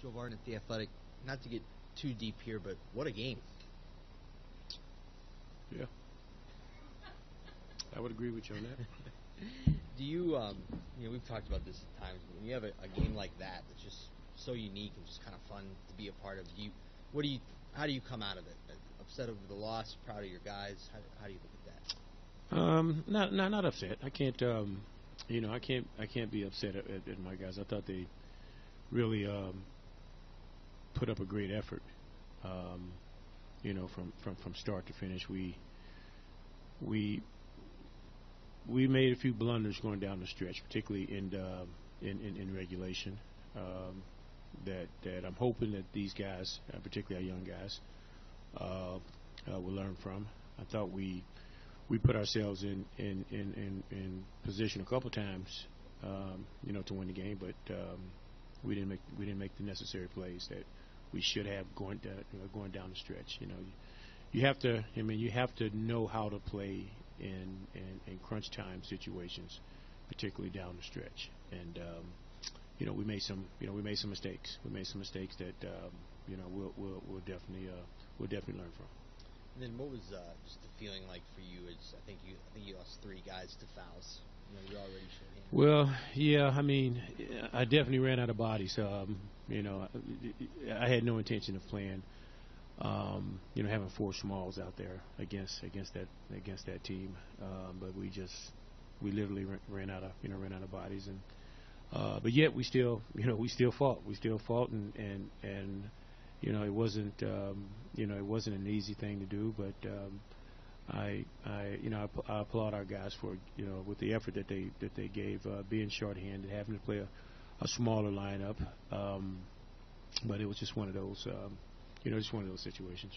Joe Varden at The Athletic. Not to get too deep here, but what a game. Yeah. I would agree with you on that. Do you, we've talked about this at times, but when you have a game like that that's just so unique and just kind of fun to be a part of, how do you come out of it? Upset over the loss, proud of your guys? How do you look at that? Not upset. I can't, I can't be upset at my guys. I thought they really put up a great effort. From start to finish, we made a few blunders going down the stretch, particularly in regulation. That I'm hoping that these guys, particularly our young guys, will learn from. I thought we put ourselves in position a couple times, to win the game, but we didn't make the necessary plays that we should have going down the stretch. You have to know how to play in crunch time situations, particularly down the stretch. And we made some mistakes. We made some mistakes that we'll definitely learn from. And then what was just the feeling like for you? I think you lost 3 guys to fouls. You're already short-handed. Well, yeah. I definitely ran out of bodies. I had no intention of playing. Having 4 smalls out there against that team, but we literally ran out of bodies, and but yet we still fought. We still fought, and it wasn't an easy thing to do, but I applaud our guys for with the effort that they gave, being shorthanded, having to play a smaller lineup, but it was just one of those. Just one of those situations.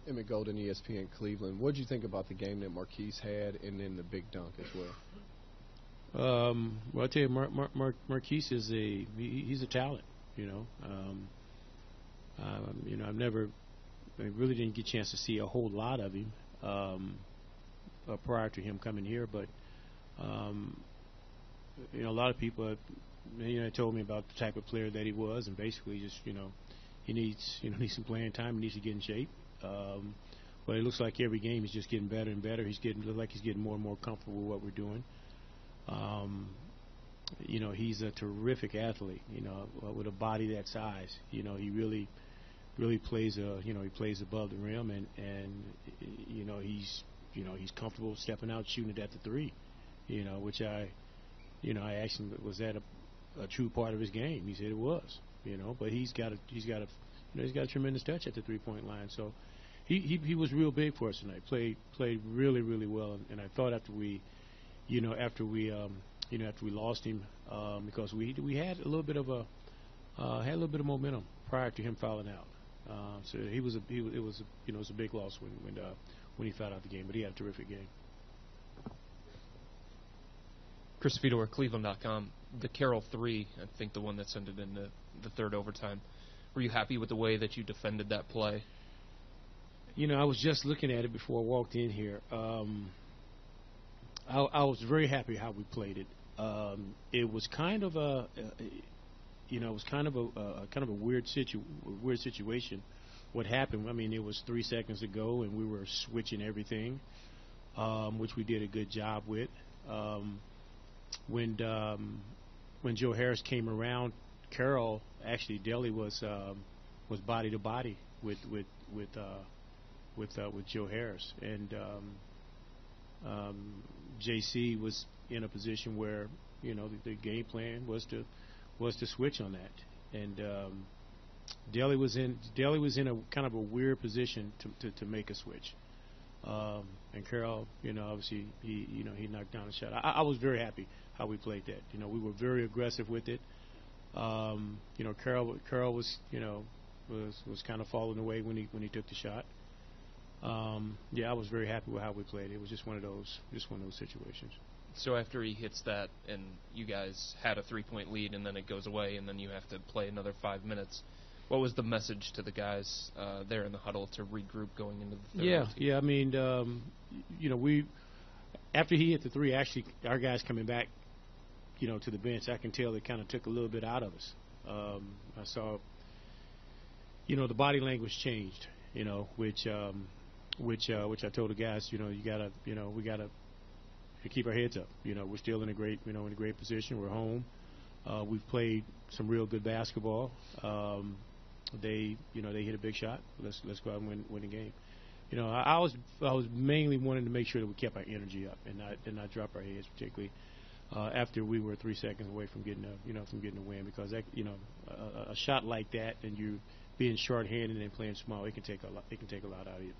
Emmett Golden, ESPN Cleveland. What did you think about the game that Marquise had, and then the big dunk as well? Well, I tell you, Marquise is he's a talent. I really didn't get a chance to see a whole lot of him prior to him coming here, but a lot of people told me about the type of player that he was, and basically just he needs some playing time. He needs to get in shape. But it looks like every game he's just getting better and better. He's getting more and more comfortable with what we're doing. He's a terrific athlete. With a body that size, he really plays he plays above the rim, and he's comfortable stepping out, shooting it at the 3. Which I asked him, was that a true part of his game? He said it was. But he's got a tremendous touch at the 3-point line. So he was real big for us tonight. Played really, really well. And I thought after we lost him, because we had a little bit of momentum prior to him fouling out. So it was a big loss when he fouled out the game. But he had a terrific game. Chris Fedor, Cleveland.com. The Carroll 3, I think the one that sent it into the third overtime. Were you happy with the way that you defended that play? I was just looking at it before I walked in here. I was very happy how we played it. It was kind of a weird situation. What happened? It was 3 seconds ago, and we were switching everything, which we did a good job with. When Joe Harris came around, Carroll actually Delly was body to body with Joe Harris, and JC was in a position where the game plan was to switch on that, and Delly was in a kind of a weird position to make a switch. And Carroll, obviously he knocked down a shot. I was very happy how we played that. We were very aggressive with it. Carroll was kind of falling away when he took the shot. I was very happy with how we played. It was just one of those situations. So after he hits that, and you guys had a 3-point lead, and then it goes away, and then you have to play another 5 minutes. What was the message to the guys there in the huddle to regroup going into the third? We after he hit the 3, actually our guys coming back to the bench, I can tell it kind of took a little bit out of us. I saw, the body language changed, which I told the guys, you gotta, we gotta keep our heads up. We're still in a great position. We're home. We've played some real good basketball. They hit a big shot. Let's go out and win the game. I was mainly wanting to make sure that we kept our energy up and not drop our heads, particularly after we were 3 seconds away from getting a win, because that, a shot like that and you being short-handed and playing small, it can take a lot out of you.